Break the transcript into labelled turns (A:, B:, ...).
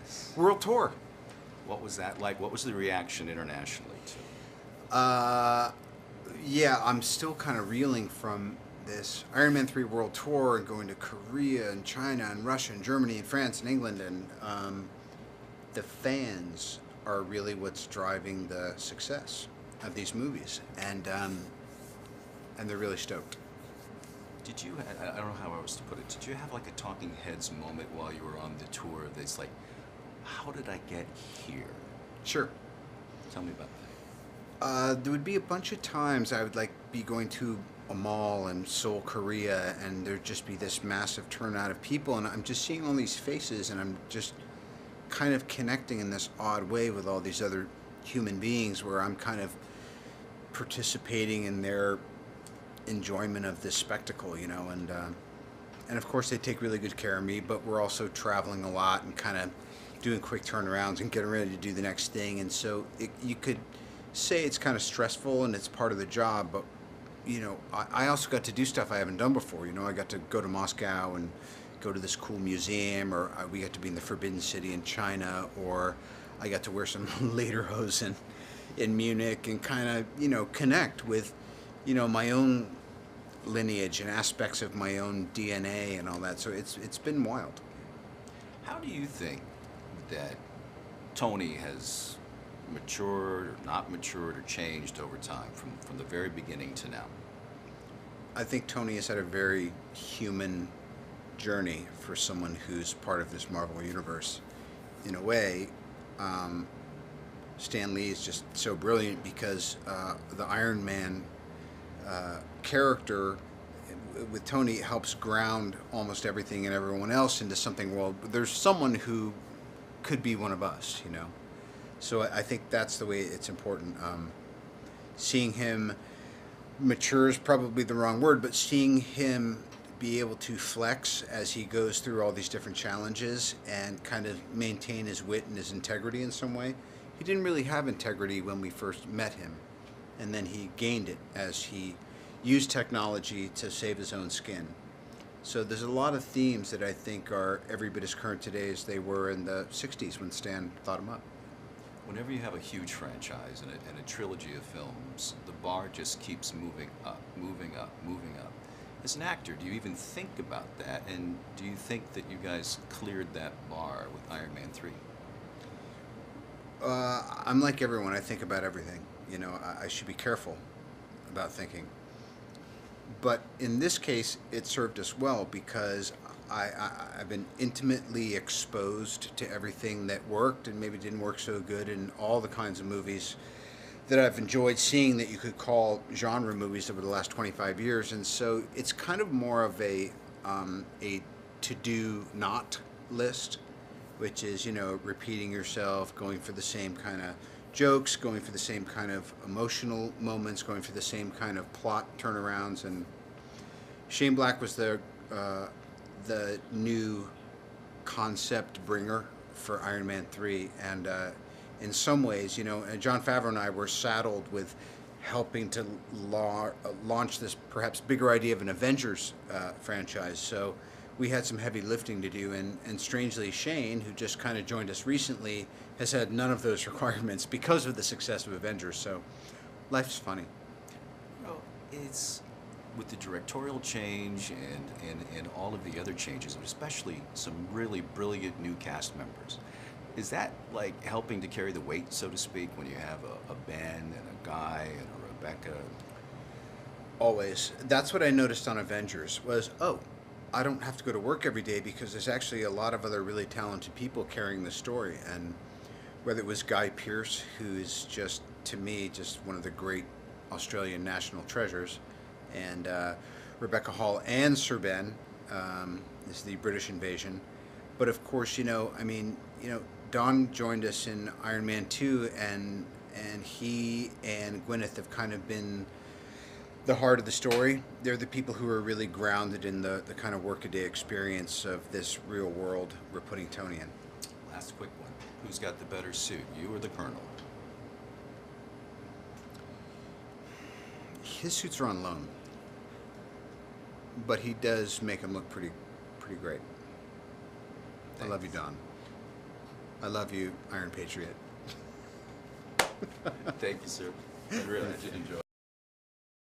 A: Yes.
B: World tour.
A: What was that like? What was the reaction internationally to?
B: Yeah, I'm still kind of reeling from this Iron Man 3 World Tour and going to Korea and China and Russia and Germany and France and England. And the fans are really what's driving the success of these movies. And they're really stoked.
A: Did you? I don't know how else to put it. Did you have like a talking heads moment while you were on the tour? That's like, how did I get here?
B: Sure.
A: Tell me about that.
B: There would be a bunch of times I would like be going to a mall in Seoul, Korea, and there'd just be this massive turnout of people, and I'm just seeing all these faces, and I'm just kind of connecting in this odd way with all these other human beings, where I'm kind of participating in their enjoyment of this spectacle, and of course they take really good care of me, but we're also traveling a lot and kind of doing quick turnarounds and getting ready to do the next thing, and so you could say it's kind of stressful and it's part of the job, but I also got to do stuff I haven't done before. I got to go to Moscow and go to this cool museum, or we got to be in the Forbidden City in China, or I got to wear some lederhosen in Munich and kind of connect with my own lineage and aspects of my own DNA and all that. So it's been wild.
A: How do you think that Tony has matured or not matured or changed over time from the very beginning to now?
B: I think Tony has had a very human journey for someone who's part of this Marvel universe. In a way, Stan Lee is just so brilliant because the Iron Man character with Tony helps ground almost everything and everyone else into something. Well, there's someone who could be one of us, So I think that's the way it's important. Seeing him mature is probably the wrong word, but seeing him be able to flex as he goes through all these different challenges and kind of maintain his wit and his integrity in some way. He didn't really have integrity when we first met him, and then he gained it as he used technology to save his own skin. So there's a lot of themes that I think are every bit as current today as they were in the 60s when Stan thought them up.
A: Whenever you have a huge franchise and a trilogy of films, the bar just keeps moving up, moving up, moving up. As an actor, do you even think about that? And do you think that you guys cleared that bar with Iron Man 3?
B: I'm like everyone. I think about everything. I should be careful about thinking. But in this case, it served us well because I've been intimately exposed to everything that worked and maybe didn't work so good in all the kinds of movies that I've enjoyed seeing that you could call genre movies over the last 25 years. And so it's kind of more of a to-do not list, which is, repeating yourself, going for the same kind of jokes, going for the same kind of emotional moments, going for the same kind of plot turnarounds. And Shane Black was the new concept bringer for Iron Man 3, and in some ways, Jon Favreau and I were saddled with helping to launch this perhaps bigger idea of an Avengers franchise. So we had some heavy lifting to do, and strangely, Shane, who just kind of joined us recently, has had none of those requirements because of the success of Avengers. So life's funny.
A: Well, it's with the directorial change and all of the other changes, especially some really brilliant new cast members. Is that like helping to carry the weight, so to speak, when you have a Ben and a Guy and a Rebecca?
B: Always. That's what I noticed on Avengers was, I don't have to go to work every day because there's actually a lot of other really talented people carrying the story. And whether it was Guy Pearce, who is just, to me, just one of the great Australian national treasures, and Rebecca Hall and Sir Ben is the British invasion. But of course, Don joined us in Iron Man 2, and he and Gwyneth have kind of been the heart of the story. They're the people who are really grounded in the kind of workaday experience of this real world we're putting Tony in.
A: Last quick one. Who's got the better suit, you or the Colonel?
B: His suits are on loan, but he does make him look pretty great. Thanks. I love you, Don. I love you, Iron Patriot.
A: Thank you, sir. I really did enjoy it.